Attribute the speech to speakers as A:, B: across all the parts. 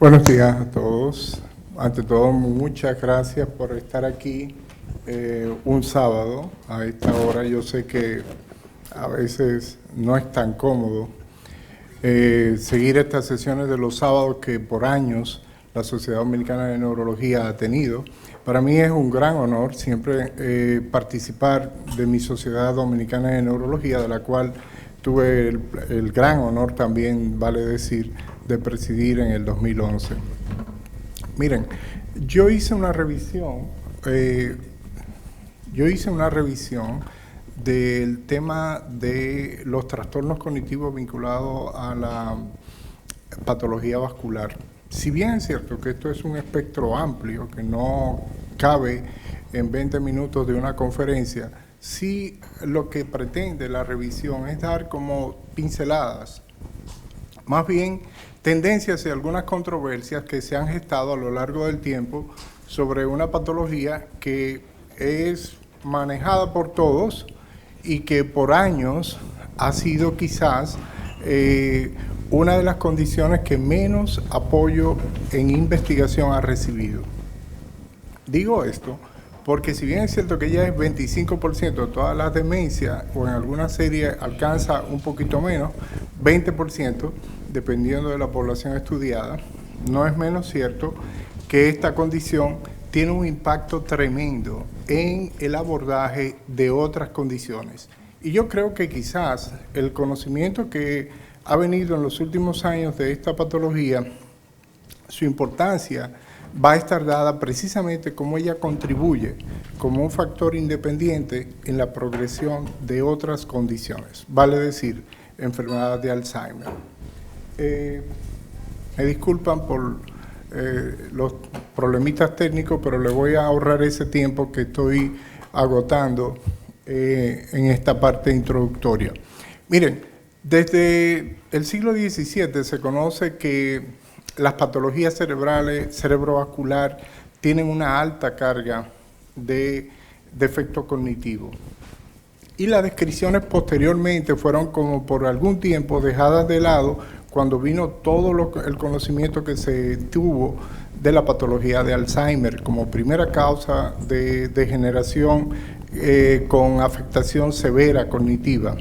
A: Buenos días a todos. Ante todo, muchas gracias por estar aquí un sábado a esta hora. Yo sé que a veces no es tan cómodo seguir estas sesiones de los sábados que por años la Sociedad Dominicana de Neurología ha tenido. Para mí es un gran honor siempre participar de mi Sociedad Dominicana de Neurología, de la cual tuve el gran honor también, vale decir, de presidir en el 2011. Miren, yo hice una revisión del tema de los trastornos cognitivos vinculados a la patología vascular. Si bien es cierto que esto es un espectro amplio, que no cabe en 20 minutos de una conferencia, sí lo que pretende la revisión es dar como pinceladas, más bien tendencias y algunas controversias que se han gestado a lo largo del tiempo sobre una patología que es manejada por todos y que por años ha sido quizás una de las condiciones que menos apoyo en investigación ha recibido. Digo esto porque si bien es cierto que ya es 25% de todas las demencias, o en alguna serie alcanza un poquito menos, 20%, dependiendo de la población estudiada, no es menos cierto que esta condición tiene un impacto tremendo en el abordaje de otras condiciones. Y yo creo que quizás el conocimiento que ha venido en los últimos años de esta patología, su importancia va a estar dada precisamente como ella contribuye como un factor independiente en la progresión de otras condiciones, vale decir, enfermedad de Alzheimer. Me disculpan por los problemitas técnicos, pero le voy a ahorrar ese tiempo que estoy agotando en esta parte introductoria. Miren, desde el siglo XVII se conoce que las patologías cerebrales, cerebrovascular, tienen una alta carga de defecto cognitivo. Y las descripciones posteriormente fueron como por algún tiempo dejadas de lado cuando vino todo el conocimiento que se tuvo de la patología de Alzheimer como primera causa de degeneración con afectación severa cognitiva.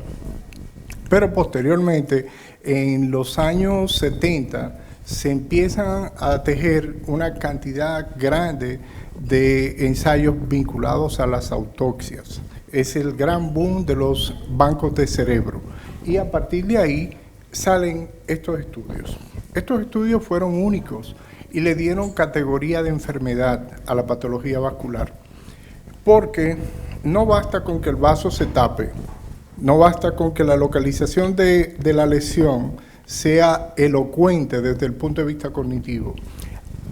A: Pero posteriormente, en los años 70, se empiezan a tejer una cantidad grande de ensayos vinculados a las autopsias. Es el gran boom de los bancos de cerebro. Y a partir de ahí salen estos estudios. Estos estudios fueron únicos y le dieron categoría de enfermedad a la patología vascular. Porque no basta con que el vaso se tape, no basta con que la localización de la lesión sea elocuente desde el punto de vista cognitivo.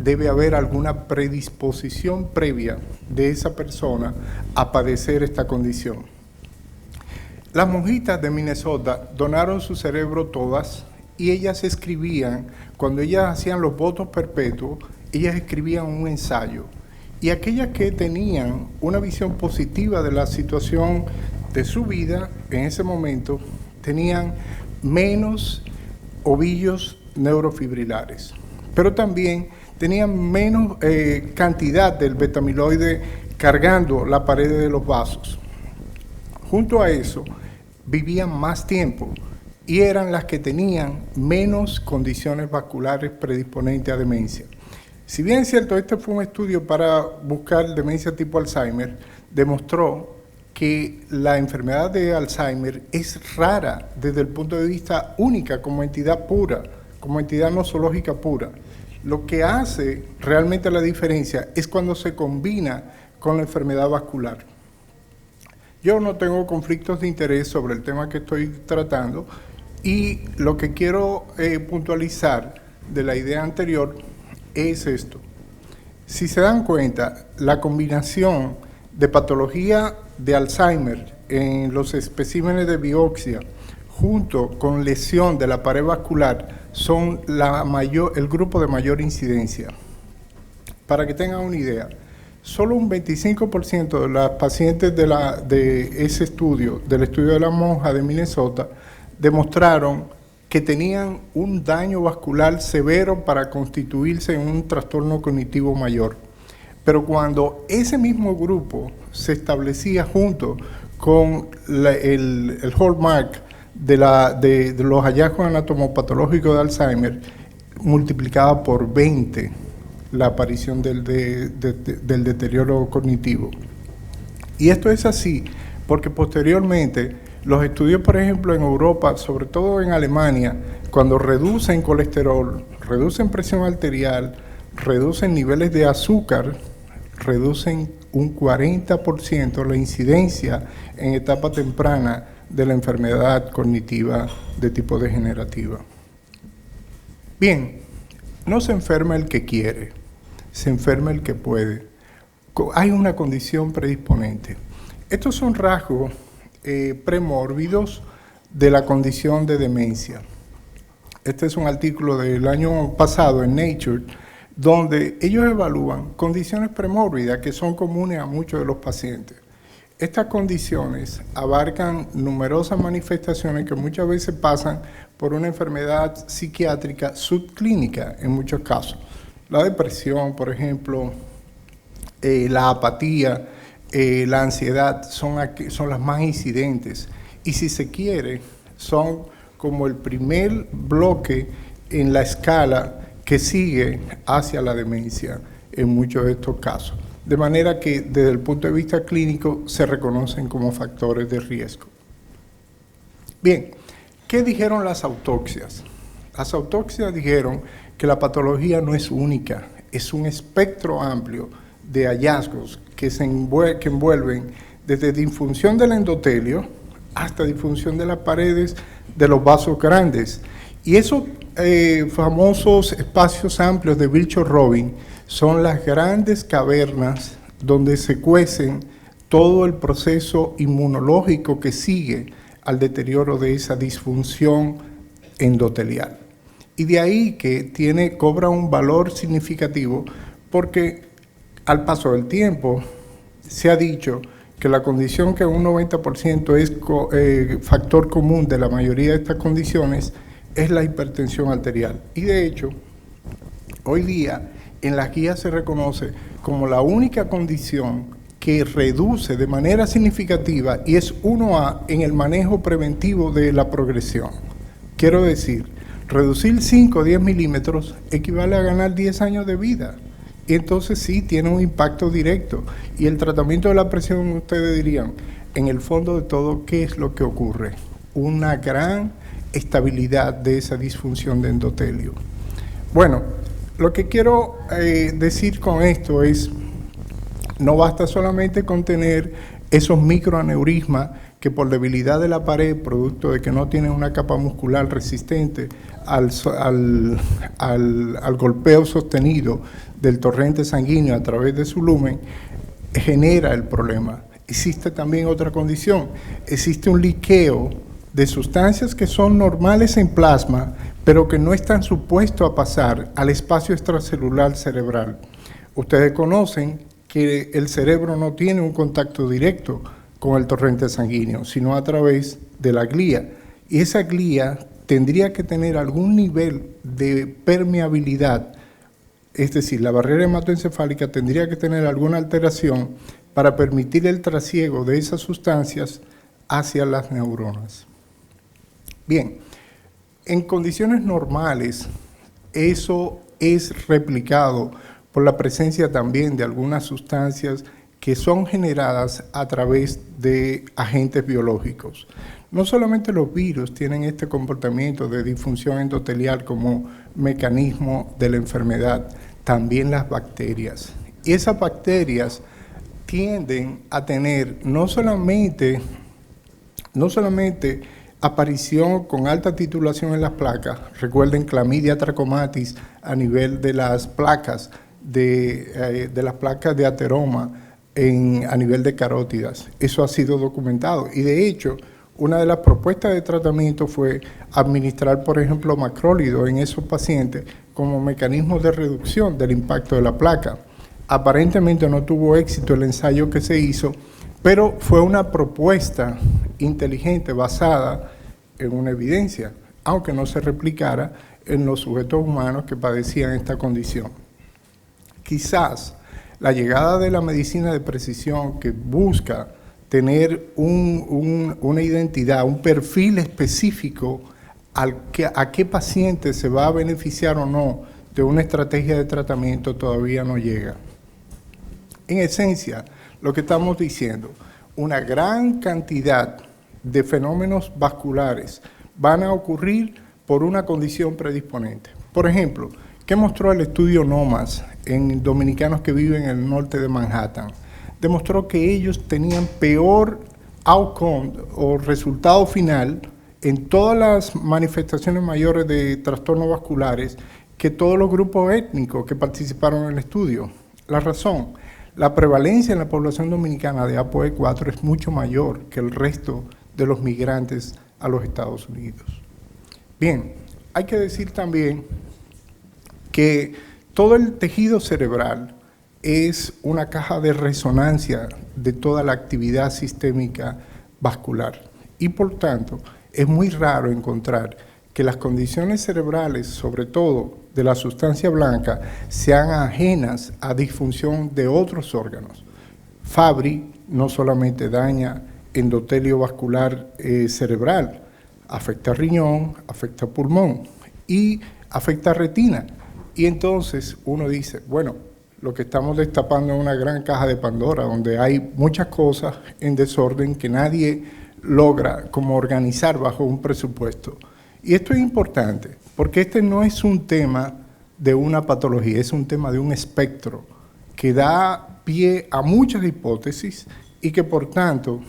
A: Debe haber alguna predisposición previa de esa persona a padecer esta condición. Las monjitas de Minnesota donaron su cerebro todas y ellas escribían, cuando ellas hacían los votos perpetuos, ellas escribían un ensayo. Y aquellas que tenían una visión positiva de la situación de su vida en ese momento, tenían menos ovillos neurofibrilares, pero también tenían menos cantidad del beta-amiloide cargando la pared de los vasos. Junto a eso, vivían más tiempo y eran las que tenían menos condiciones vasculares predisponentes a demencia. Si bien es cierto, este fue un estudio para buscar demencia tipo Alzheimer, demostró que la enfermedad de Alzheimer es rara desde el punto de vista única, como entidad pura, como entidad nosológica pura. Lo que hace realmente la diferencia es cuando se combina con la enfermedad vascular. Yo no tengo conflictos de interés sobre el tema que estoy tratando y lo que quiero puntualizar de la idea anterior es esto. Si se dan cuenta, la combinación de patología de Alzheimer en los especímenes de biopsia junto con lesión de la pared vascular son el grupo de mayor incidencia. Para que tengan una idea, solo un 25% de las pacientes de ese estudio, del estudio de la monja de Minnesota, demostraron que tenían un daño vascular severo para constituirse en un trastorno cognitivo mayor. Pero cuando ese mismo grupo se establecía junto con el hallmark de los hallazgos anatomopatológicos de Alzheimer, multiplicaba por 20 la aparición del deterioro cognitivo. Y esto es así porque posteriormente los estudios, por ejemplo, en Europa, sobre todo en Alemania, cuando reducen colesterol, reducen presión arterial, reducen niveles de azúcar, reducen un 40% la incidencia en etapa temprana de la enfermedad cognitiva de tipo degenerativa. Bien, no se enferma el que quiere, se enferma el que puede. Hay una condición predisponente. Estos son rasgos premórbidos de la condición de demencia. Este es un artículo del año pasado en Nature, donde ellos evalúan condiciones premórbidas que son comunes a muchos de los pacientes. Estas condiciones abarcan numerosas manifestaciones que muchas veces pasan por una enfermedad psiquiátrica subclínica en muchos casos. La depresión, por ejemplo, la apatía, la ansiedad son las más incidentes y, si se quiere, son como el primer bloque en la escala que sigue hacia la demencia en muchos de estos casos. De manera que desde el punto de vista clínico se reconocen como factores de riesgo. Bien, ¿qué dijeron las autopsias? Las autopsias dijeron que la patología no es única, es un espectro amplio de hallazgos que envuelven desde disfunción del endotelio hasta disfunción de las paredes de los vasos grandes. Y esos famosos espacios amplios de Virchow-Robin son las grandes cavernas donde se cuecen todo el proceso inmunológico que sigue al deterioro de esa disfunción endotelial. Y de ahí que cobra un valor significativo porque al paso del tiempo se ha dicho que la condición que un 90% es factor común de la mayoría de estas condiciones es la hipertensión arterial. Y de hecho, hoy día en las guías se reconoce como la única condición que reduce de manera significativa y es 1A en el manejo preventivo de la progresión. Quiero decir, reducir 5 o 10 milímetros equivale a ganar 10 años de vida. Y entonces sí, tiene un impacto directo. Y el tratamiento de la presión, ustedes dirían, en el fondo de todo, ¿qué es lo que ocurre? Una gran estabilidad de esa disfunción de endotelio. Bueno, lo que quiero decir con esto es, no basta solamente con tener esos microaneurismas que por debilidad de la pared, producto de que no tienen una capa muscular resistente al golpeo sostenido del torrente sanguíneo a través de su lumen, genera el problema. Existe también otra condición, existe un liqueo de sustancias que son normales en plasma, pero que no están supuestos a pasar al espacio extracelular cerebral. Ustedes conocen que el cerebro no tiene un contacto directo con el torrente sanguíneo, sino a través de la glía. Y esa glía tendría que tener algún nivel de permeabilidad, es decir, la barrera hematoencefálica tendría que tener alguna alteración para permitir el trasiego de esas sustancias hacia las neuronas. Bien, en condiciones normales, eso es replicado por la presencia también de algunas sustancias que son generadas a través de agentes biológicos. No solamente los virus tienen este comportamiento de disfunción endotelial como mecanismo de la enfermedad, también las bacterias. Y esas bacterias tienden a tener no solamente aparición con alta titulación en las placas, recuerden Clamidia trachomatis a nivel de las placas, de las placas de ateroma a nivel de carótidas. Eso ha sido documentado y de hecho una de las propuestas de tratamiento fue administrar, por ejemplo, macrólido en esos pacientes como mecanismo de reducción del impacto de la placa. Aparentemente no tuvo éxito el ensayo que se hizo, pero fue una propuesta inteligente basada en una evidencia. aunque no se replicara en los sujetos humanos que padecían esta condición. Quizás la llegada de la medicina de precisión, que busca tener una identidad, un perfil específico a qué paciente se va a beneficiar o no de una estrategia de tratamiento, todavía no llega. En esencia, lo que estamos diciendo, una gran cantidad de fenómenos vasculares van a ocurrir por una condición predisponente. Por ejemplo, ¿qué mostró el estudio NOMAS en dominicanos que viven en el norte de Manhattan? Demostró que ellos tenían peor outcome o resultado final en todas las manifestaciones mayores de trastornos vasculares que todos los grupos étnicos que participaron en el estudio. La razón, la prevalencia en la población dominicana de APOE4 es mucho mayor que el resto de los migrantes a los Estados Unidos. Bien, hay que decir también que todo el tejido cerebral es una caja de resonancia de toda la actividad sistémica vascular y por tanto es muy raro encontrar que las condiciones cerebrales, sobre todo de la sustancia blanca, sean ajenas a disfunción de otros órganos. Fabry no solamente daña endotelio vascular cerebral, afecta riñón, afecta pulmón y afecta retina. Y entonces uno dice, bueno, lo que estamos destapando es una gran caja de Pandora, donde hay muchas cosas en desorden que nadie logra como organizar bajo un presupuesto. Y esto es importante, porque este no es un tema de una patología, es un tema de un espectro que da pie a muchas hipótesis y que por tanto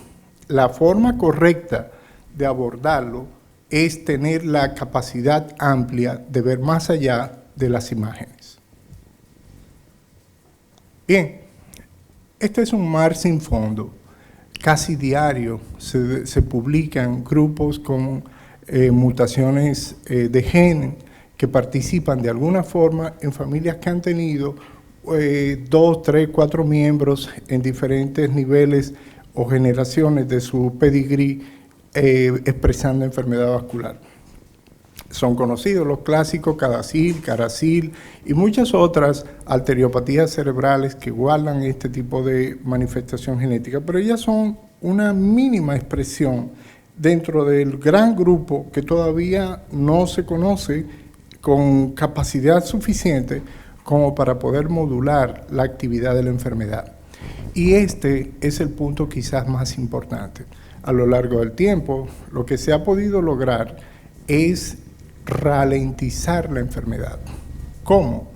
A: la forma correcta de abordarlo es tener la capacidad amplia de ver más allá de las imágenes. Bien, este es un mar sin fondo. Casi diario se publican grupos con mutaciones de gen que participan de alguna forma en familias que han tenido 2, 3, 4 miembros en diferentes niveles o generaciones de su pedigrí expresando enfermedad vascular. Son conocidos los clásicos Cadacil, Caracil y muchas otras arteriopatías cerebrales que guardan este tipo de manifestación genética, pero ellas son una mínima expresión dentro del gran grupo que todavía no se conoce con capacidad suficiente como para poder modular la actividad de la enfermedad. Y este es el punto quizás más importante. A lo largo del tiempo, lo que se ha podido lograr es ralentizar la enfermedad. ¿Cómo?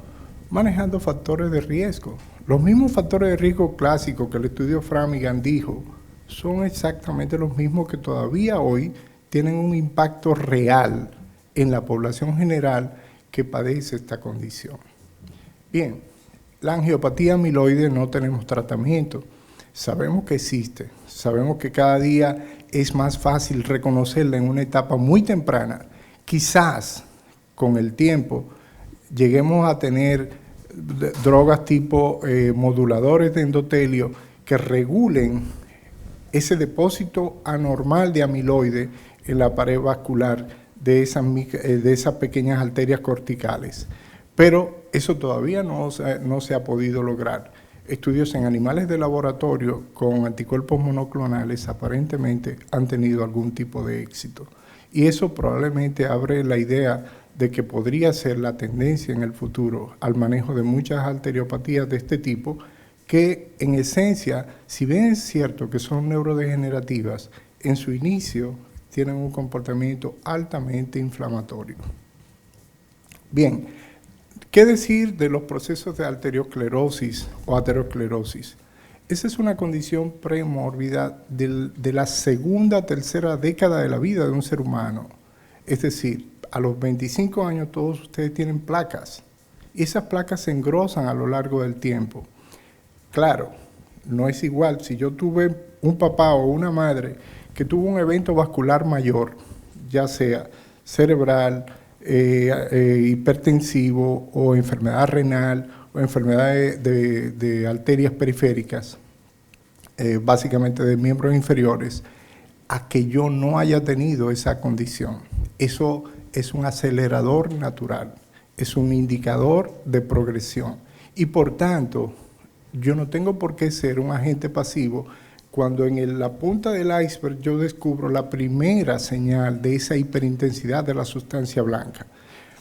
A: Manejando factores de riesgo. Los mismos factores de riesgo clásicos que el estudio Framingham dijo son exactamente los mismos que todavía hoy tienen un impacto real en la población general que padece esta condición. Bien, la angiopatía amiloide no tenemos tratamiento. Sabemos que existe, sabemos que cada día es más fácil reconocerla en una etapa muy temprana. Quizás con el tiempo lleguemos a tener drogas tipo moduladores de endotelio que regulen ese depósito anormal de amiloide en la pared vascular de esas pequeñas arterias corticales. Pero eso todavía no se ha podido lograr. Estudios en animales de laboratorio con anticuerpos monoclonales aparentemente han tenido algún tipo de éxito. Y eso probablemente abre la idea de que podría ser la tendencia en el futuro al manejo de muchas arteriopatías de este tipo, que en esencia, si bien es cierto que son neurodegenerativas, en su inicio tienen un comportamiento altamente inflamatorio. Bien, ¿qué decir de los procesos de arteriosclerosis o aterosclerosis? Esa es una condición premórbida de la segunda, tercera década de la vida de un ser humano. Es decir, a los 25 años todos ustedes tienen placas y esas placas se engrosan a lo largo del tiempo. Claro, no es igual si yo tuve un papá o una madre que tuvo un evento vascular mayor, ya sea cerebral, hipertensivo o enfermedad renal o enfermedad de arterias periféricas, básicamente de miembros inferiores, a que yo no haya tenido esa condición. Eso es un acelerador natural, es un indicador de progresión. Y por tanto, yo no tengo por qué ser un agente pasivo cuando en la punta del iceberg yo descubro la primera señal de esa hiperintensidad de la sustancia blanca.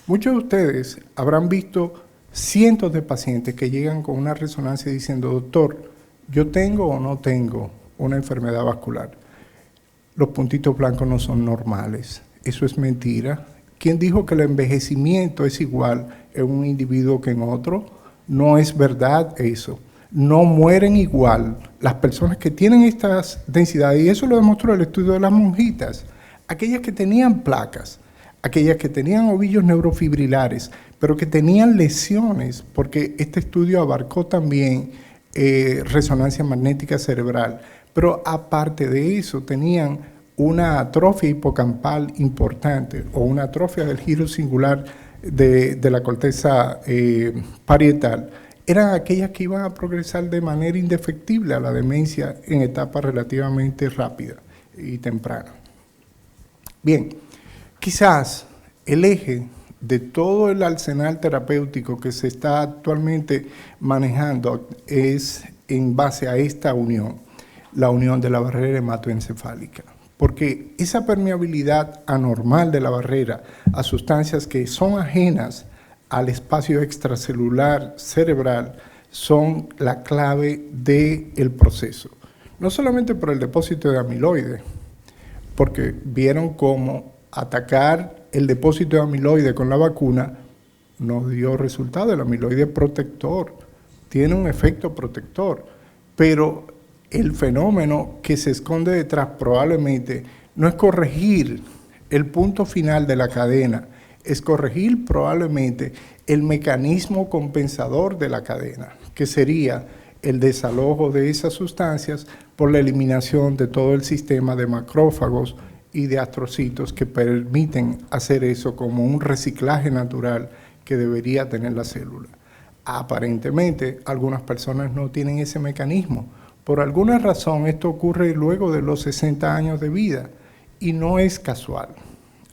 A: Muchos de ustedes habrán visto cientos de pacientes que llegan con una resonancia diciendo, doctor, ¿yo tengo o no tengo una enfermedad vascular? Los puntitos blancos no son normales. Eso es mentira. ¿Quién dijo que el envejecimiento es igual en un individuo que en otro? No es verdad eso. No mueren igual las personas que tienen estas densidades, y eso lo demostró el estudio de las monjitas, aquellas que tenían placas, aquellas que tenían ovillos neurofibrilares, pero que tenían lesiones, porque este estudio abarcó también resonancia magnética cerebral, pero aparte de eso tenían una atrofia hipocampal importante o una atrofia del giro singular de la corteza parietal. Eran aquellas que iban a progresar de manera indefectible a la demencia en etapa relativamente rápida y temprana. Bien, quizás el eje de todo el arsenal terapéutico que se está actualmente manejando es en base a esta unión, la unión de la barrera hematoencefálica, porque esa permeabilidad anormal de la barrera a sustancias que son ajenas al espacio extracelular cerebral son la clave del proceso. No solamente por el depósito de amiloide, porque vieron cómo atacar el depósito de amiloide con la vacuna no dio resultado. El amiloide es protector, tiene un efecto protector, pero el fenómeno que se esconde detrás probablemente no es corregir el punto final de la cadena, es corregir probablemente el mecanismo compensador de la cadena, que sería el desalojo de esas sustancias por la eliminación de todo el sistema de macrófagos y de astrocitos que permiten hacer eso como un reciclaje natural que debería tener la célula. Aparentemente, algunas personas no tienen ese mecanismo. Por alguna razón, esto ocurre luego de los 60 años de vida y no es casual.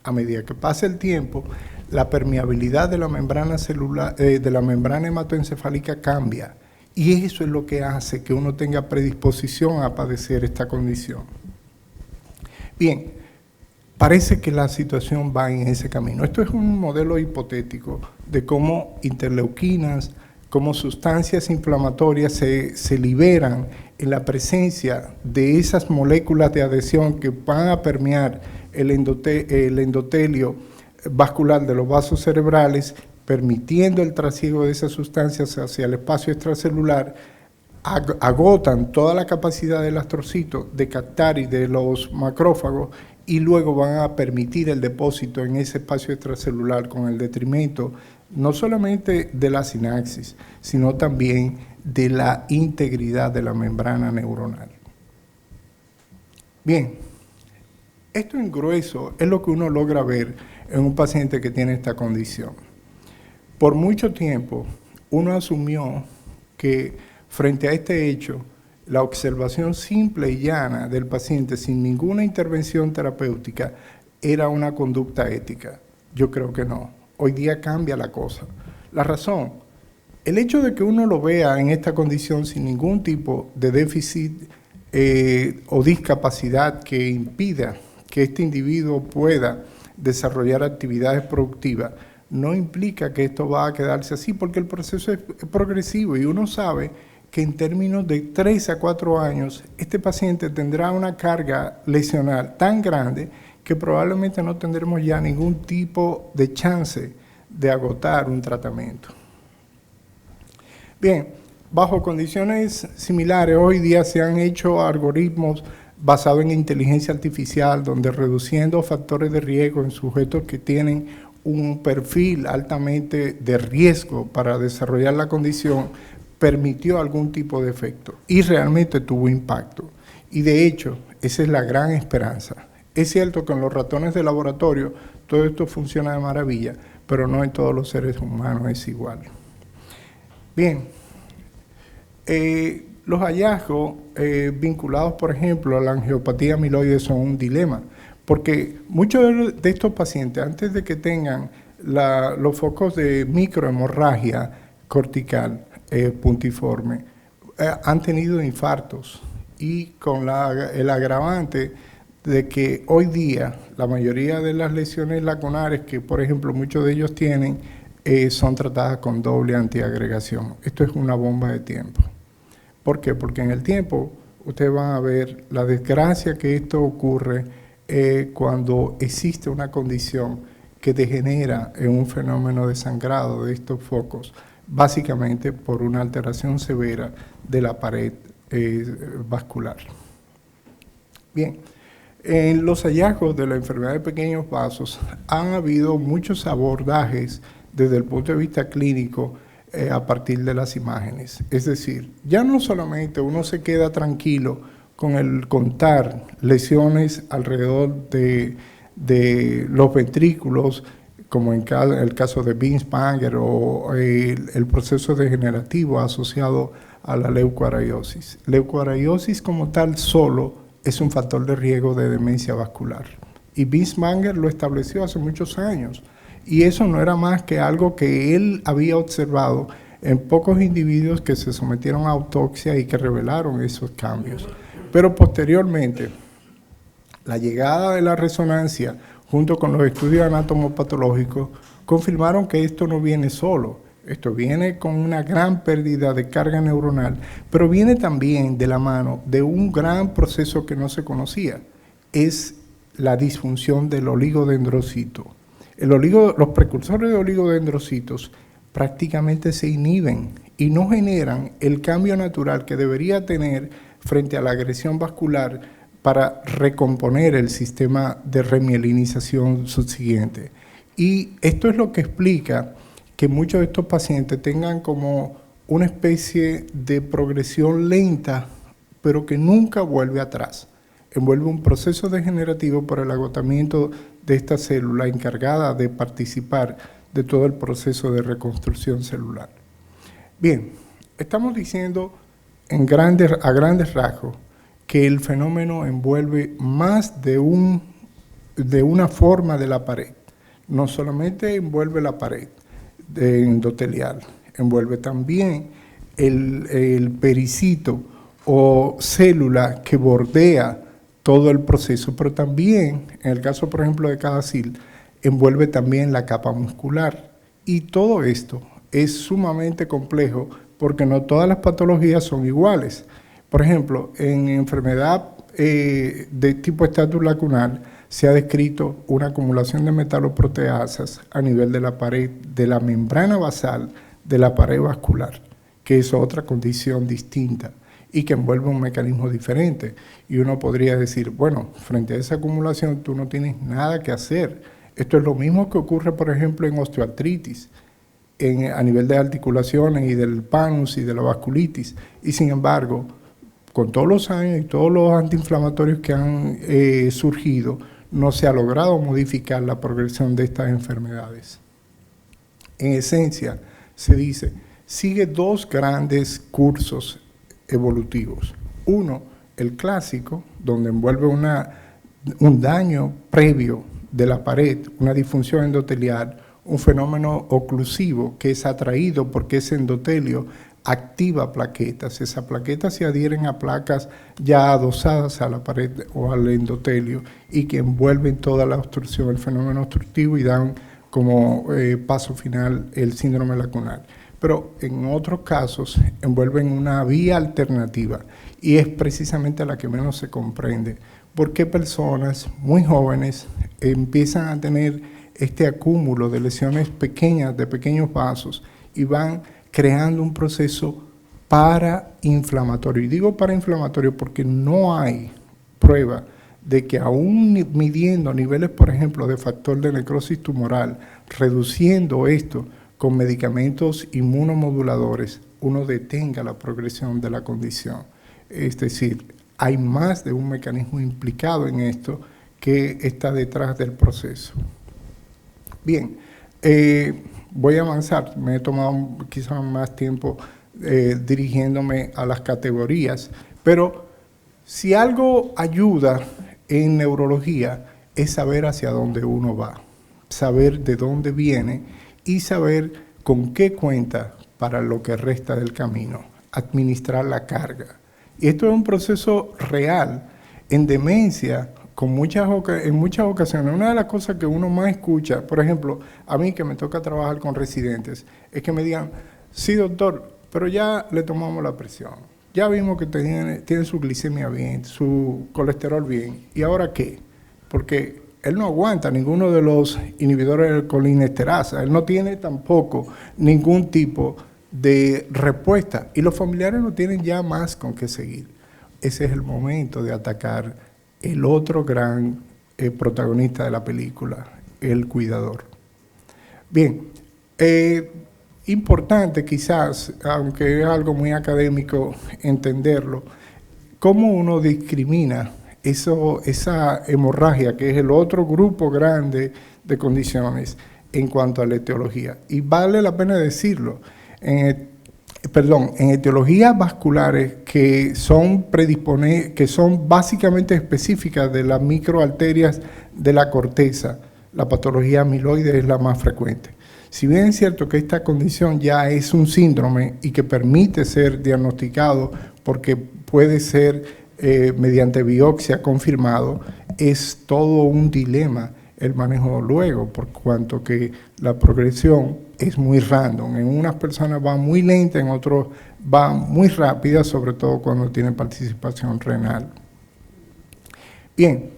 A: A medida que pasa el tiempo, la permeabilidad de la membrana celular, de la membrana hematoencefálica cambia, y eso es lo que hace que uno tenga predisposición a padecer esta condición. Bien, parece que la situación va en ese camino. Esto es un modelo hipotético de cómo interleuquinas, cómo sustancias inflamatorias se liberan en la presencia de esas moléculas de adhesión que van a permear el endotelio vascular de los vasos cerebrales, permitiendo el trasiego de esas sustancias hacia el espacio extracelular, agotan toda la capacidad del astrocito de captar y de los macrófagos, y luego van a permitir el depósito en ese espacio extracelular con el detrimento no solamente de la sinapsis, sino también de la integridad de la membrana neuronal. Bien, esto en grueso es lo que uno logra ver en un paciente que tiene esta condición. Por mucho tiempo, uno asumió que frente a este hecho, la observación simple y llana del paciente sin ninguna intervención terapéutica era una conducta ética. Yo creo que no. Hoy día cambia la cosa. La razón, el hecho de que uno lo vea en esta condición sin ningún tipo de déficit o discapacidad que impida que este individuo pueda desarrollar actividades productivas, no implica que esto va a quedarse así, porque el proceso es progresivo y uno sabe que en términos de 3 a 4 años, este paciente tendrá una carga lesional tan grande que probablemente no tendremos ya ningún tipo de chance de agotar un tratamiento. Bien, bajo condiciones similares, hoy día se han hecho algoritmos basados en inteligencia artificial, donde reduciendo factores de riesgo en sujetos que tienen un perfil altamente de riesgo para desarrollar la condición, permitió algún tipo de efecto y realmente tuvo impacto. Y de hecho, esa es la gran esperanza. Es cierto que en los ratones de laboratorio todo esto funciona de maravilla, pero no en todos los seres humanos es igual. Bien, los hallazgos vinculados, por ejemplo, a la angiopatía amiloide son un dilema, Porque muchos de estos pacientes, antes de que tengan los focos de microhemorragia cortical puntiforme, han tenido infartos, y con el agravante de que hoy día la mayoría de las lesiones lacunares que, por ejemplo, muchos de ellos tienen, son tratadas con doble antiagregación. Esto es una bomba de tiempo. ¿Por qué? Porque en el tiempo ustedes van a ver la desgracia que esto ocurre cuando existe una condición que degenera en un fenómeno de sangrado de estos focos, básicamente por una alteración severa de la pared vascular. Bien, en los hallazgos de la enfermedad de pequeños vasos han habido muchos abordajes desde el punto de vista clínico a partir de las imágenes. Es decir, ya no solamente uno se queda tranquilo con el contar lesiones alrededor de los ventrículos, como en el caso de Binswanger o el proceso degenerativo asociado a la leucoariosis. Leucoariosis como tal solo es un factor de riesgo de demencia vascular. Y Binswanger lo estableció hace muchos años. Y eso no era más que algo que él había observado en pocos individuos que se sometieron a autopsia y que revelaron esos cambios. Pero posteriormente, la llegada de la resonancia junto con los estudios anatomopatológicos confirmaron que esto no viene solo. Esto viene con una gran pérdida de carga neuronal, pero viene también de la mano de un gran proceso que no se conocía. Es la disfunción del oligodendrocito. Los precursores de oligodendrocitos prácticamente se inhiben y no generan el cambio natural que debería tener frente a la agresión vascular para recomponer el sistema de remielinización subsiguiente. Y esto es lo que explica que muchos de estos pacientes tengan como una especie de progresión lenta, pero que nunca vuelve atrás. Envuelve un proceso degenerativo por el agotamiento de esta célula encargada de participar de todo el proceso de reconstrucción celular. Bien, estamos diciendo a grandes rasgos que el fenómeno envuelve más de una forma de la pared. No solamente envuelve la pared endotelial, envuelve también el pericito o célula que bordea todo el proceso, pero también, en el caso, por ejemplo, de Cadacil, envuelve también la capa muscular. Y todo esto es sumamente complejo porque no todas las patologías son iguales. Por ejemplo, en enfermedad de tipo estatus lacunar se ha descrito una acumulación de metaloproteasas a nivel de la pared, de la membrana basal de la pared vascular, que es otra condición distinta y que envuelve un mecanismo diferente. Y uno podría decir, bueno, frente a esa acumulación tú no tienes nada que hacer. Esto es lo mismo que ocurre, por ejemplo, en osteoartritis, a nivel de articulaciones y del panus y de la vasculitis. Y sin embargo, con todos los años y todos los antiinflamatorios que han surgido, no se ha logrado modificar la progresión de estas enfermedades. En esencia, se dice, sigue dos grandes cursos evolutivos. Uno, el clásico, donde envuelve un daño previo de la pared, una disfunción endotelial, un fenómeno oclusivo que es atraído porque ese endotelio activa plaquetas. Esas plaquetas se adhieren a placas ya adosadas a la pared o al endotelio y que envuelven toda la obstrucción, el fenómeno obstructivo, y dan como paso final el síndrome lacunar. Pero en otros casos envuelven una vía alternativa y es precisamente la que menos se comprende. Porque personas muy jóvenes empiezan a tener este acúmulo de lesiones pequeñas, de pequeños vasos, y van creando un proceso parainflamatorio. Y digo parainflamatorio porque no hay prueba de que aún midiendo niveles, por ejemplo, de factor de necrosis tumoral, reduciendo esto con medicamentos inmunomoduladores, uno detenga la progresión de la condición. Es decir, hay más de un mecanismo implicado en esto que está detrás del proceso. Bien, voy a avanzar. Me he tomado quizás más tiempo dirigiéndome a las categorías, pero si algo ayuda en neurología es saber hacia dónde uno va, saber de dónde viene y saber con qué cuenta para lo que resta del camino, administrar la carga. Y esto es un proceso real. En demencia, en muchas ocasiones, una de las cosas que uno más escucha, por ejemplo, a mí que me toca trabajar con residentes, es que me digan, sí doctor, pero ya le tomamos la presión, ya vimos que tiene su glicemia bien, su colesterol bien, ¿y ahora qué? Porque él no aguanta ninguno de los inhibidores de colinesterasa, él no tiene tampoco ningún tipo de respuesta y los familiares no tienen ya más con qué seguir. Ese es el momento de atacar el otro gran protagonista de la película, el cuidador. Bien, importante quizás, aunque es algo muy académico entenderlo, cómo uno discrimina esa hemorragia, que es el otro grupo grande de condiciones en cuanto a la etiología. Y vale la pena decirlo, en etiologías vasculares que son básicamente específicas de las microarterias de la corteza, la patología amiloide es la más frecuente. Si bien es cierto que esta condición ya es un síndrome y que permite ser diagnosticado porque puede ser mediante biopsia confirmado, es todo un dilema el manejo luego, por cuanto que la progresión es muy random. En unas personas va muy lenta, en otros va muy rápida, sobre todo cuando tienen participación renal. Bien,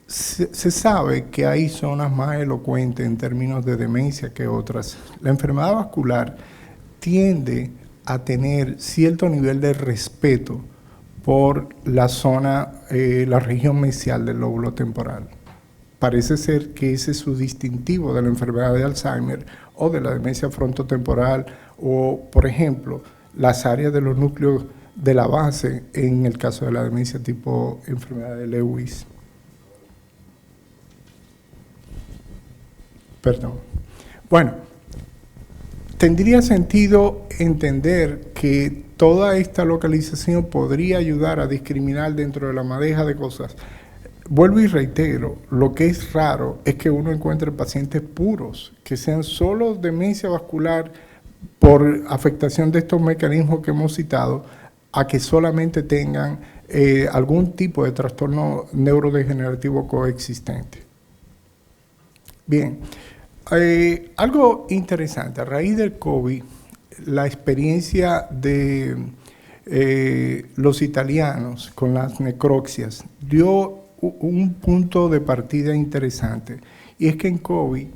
A: se sabe que hay zonas más elocuentes en términos de demencia que otras. La enfermedad vascular tiende a tener cierto nivel de respeto por la zona, la región mesial del lóbulo temporal. Parece ser que ese es su distintivo de la enfermedad de Alzheimer o de la demencia frontotemporal o, por ejemplo, las áreas de los núcleos de la base en el caso de la demencia tipo enfermedad de Lewis. Perdón. Bueno, tendría sentido entender que toda esta localización podría ayudar a discriminar dentro de la madeja de cosas. Vuelvo y reitero, lo que es raro es que uno encuentre pacientes puros, que sean solo demencia vascular por afectación de estos mecanismos que hemos citado, a que solamente tengan algún tipo de trastorno neurodegenerativo coexistente. Bien, algo interesante, a raíz del COVID, la experiencia de los italianos con las necroxias dio un punto de partida interesante, y es que en COVID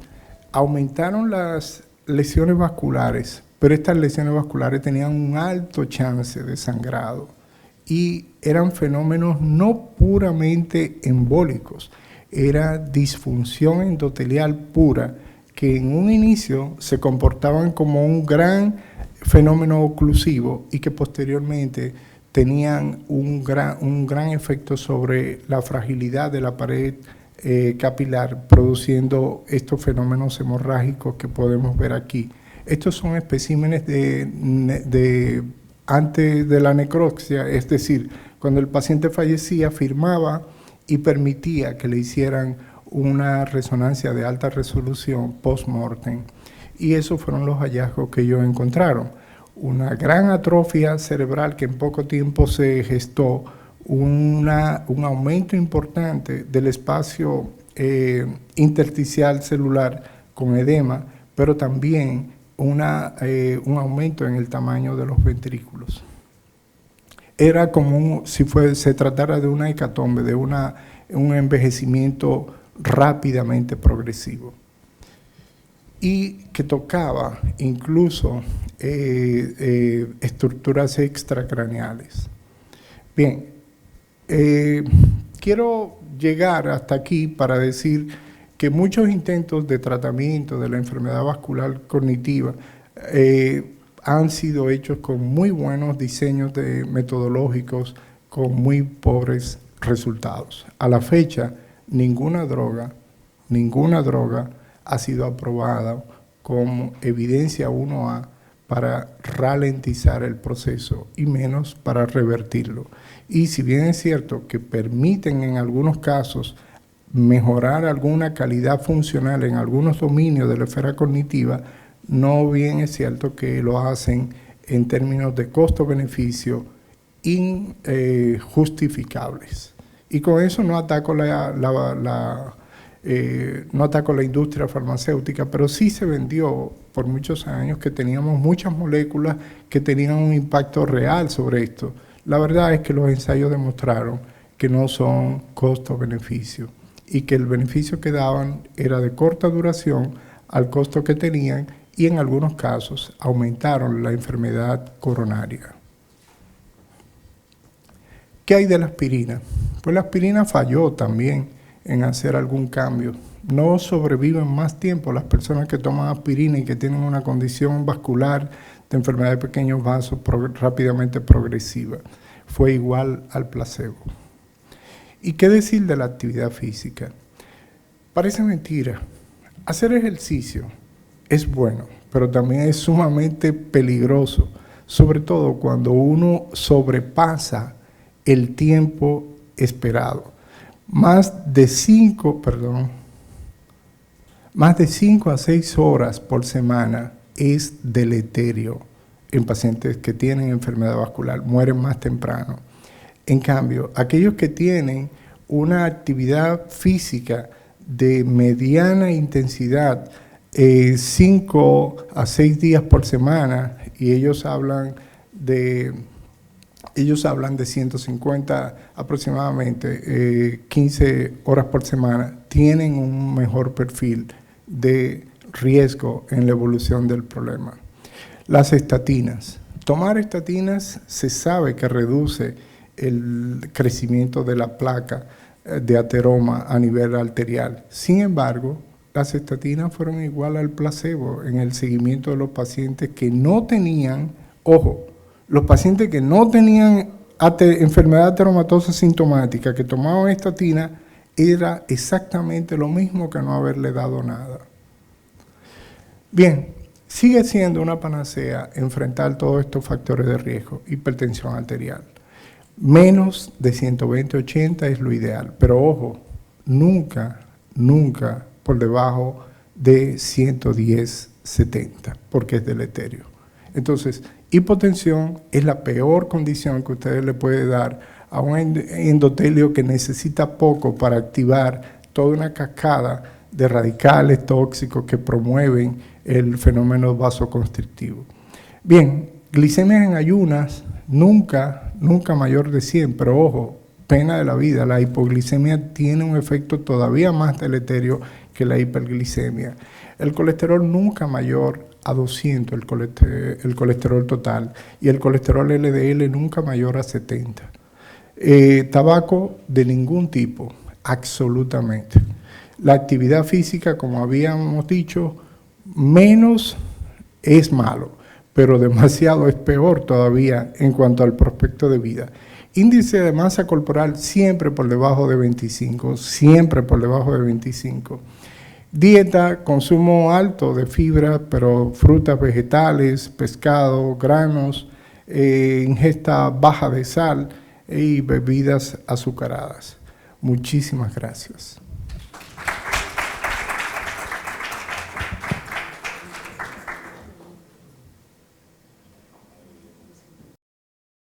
A: aumentaron las lesiones vasculares, pero estas lesiones vasculares tenían un alto chance de sangrado y eran fenómenos no puramente embólicos, era disfunción endotelial pura que en un inicio se comportaban como un gran fenómeno oclusivo y que posteriormente tenían un gran efecto sobre la fragilidad de la pared capilar, produciendo estos fenómenos hemorrágicos que podemos ver aquí. Estos son especímenes de antes de la necropsia, es decir, cuando el paciente fallecía, firmaba y permitía que le hicieran una resonancia de alta resolución post-mortem. Y esos fueron los hallazgos que ellos encontraron. Una gran atrofia cerebral que en poco tiempo se gestó, un aumento importante del espacio intersticial celular con edema, pero también un aumento en el tamaño de los ventrículos. Era como si se tratara de una hecatombe, de un envejecimiento rápidamente progresivo, y que tocaba incluso estructuras extracraneales. Bien, quiero llegar hasta aquí para decir que muchos intentos de tratamiento de la enfermedad vascular cognitiva han sido hechos con muy buenos diseños metodológicos, con muy pobres resultados. A la fecha, ninguna droga ha sido aprobada como evidencia 1A para ralentizar el proceso y menos para revertirlo. Y si bien es cierto que permiten en algunos casos mejorar alguna calidad funcional en algunos dominios de la esfera cognitiva, no bien es cierto que lo hacen en términos de costo-beneficio injustificables. Y con eso no ataco no ataco la industria farmacéutica, pero sí se vendió por muchos años que teníamos muchas moléculas que tenían un impacto real sobre esto. La verdad es que los ensayos demostraron que no son costo-beneficio y que el beneficio que daban era de corta duración al costo que tenían, y en algunos casos aumentaron la enfermedad coronaria. ¿Qué hay de la aspirina? Pues la aspirina falló también en hacer algún cambio. No sobreviven más tiempo las personas que toman aspirina y que tienen una condición vascular de enfermedad de pequeños vasos rápidamente progresiva. Fue igual al placebo. ¿Y qué decir de la actividad física? Parece mentira. Hacer ejercicio es bueno, pero también es sumamente peligroso, sobre todo cuando uno sobrepasa el tiempo esperado. Más de 5 a 6 horas por semana es deleterio en pacientes que tienen enfermedad vascular, mueren más temprano. En cambio, aquellos que tienen una actividad física de mediana intensidad, 5 a 6 días por semana, y ellos hablan de 150 aproximadamente, 15 horas por semana, tienen un mejor perfil de riesgo en la evolución del problema. Las estatinas. Tomar estatinas se sabe que reduce el crecimiento de la placa de ateroma a nivel arterial. Sin embargo, las estatinas fueron igual al placebo en el seguimiento de los pacientes que no tenían, ojo, los pacientes que no tenían enfermedad ateromatosa sintomática, que tomaban estatina, era exactamente lo mismo que no haberle dado nada. Bien, sigue siendo una panacea enfrentar todos estos factores de riesgo. Hipertensión arterial. Menos de 120/80 es lo ideal, pero ojo, nunca por debajo de 110/70, porque es deleterio. Entonces, hipotensión es la peor condición que usted le puede dar a un endotelio que necesita poco para activar toda una cascada de radicales tóxicos que promueven el fenómeno vasoconstrictivo. Bien, glicemias en ayunas, nunca mayor de 100, pero ojo, pena de la vida, la hipoglicemia tiene un efecto todavía más deleterio que la hiperglicemia. El colesterol nunca mayor a 200, el colesterol total, y el colesterol LDL nunca mayor a 70. Tabaco de ningún tipo, absolutamente. La actividad física, como habíamos dicho, menos es malo, pero demasiado es peor todavía en cuanto al prospecto de vida. Índice de masa corporal siempre por debajo de 25, siempre por debajo de 25. Dieta, consumo alto de fibra, pero frutas, vegetales, pescado, granos, ingesta baja de sal y bebidas azucaradas. Muchísimas gracias.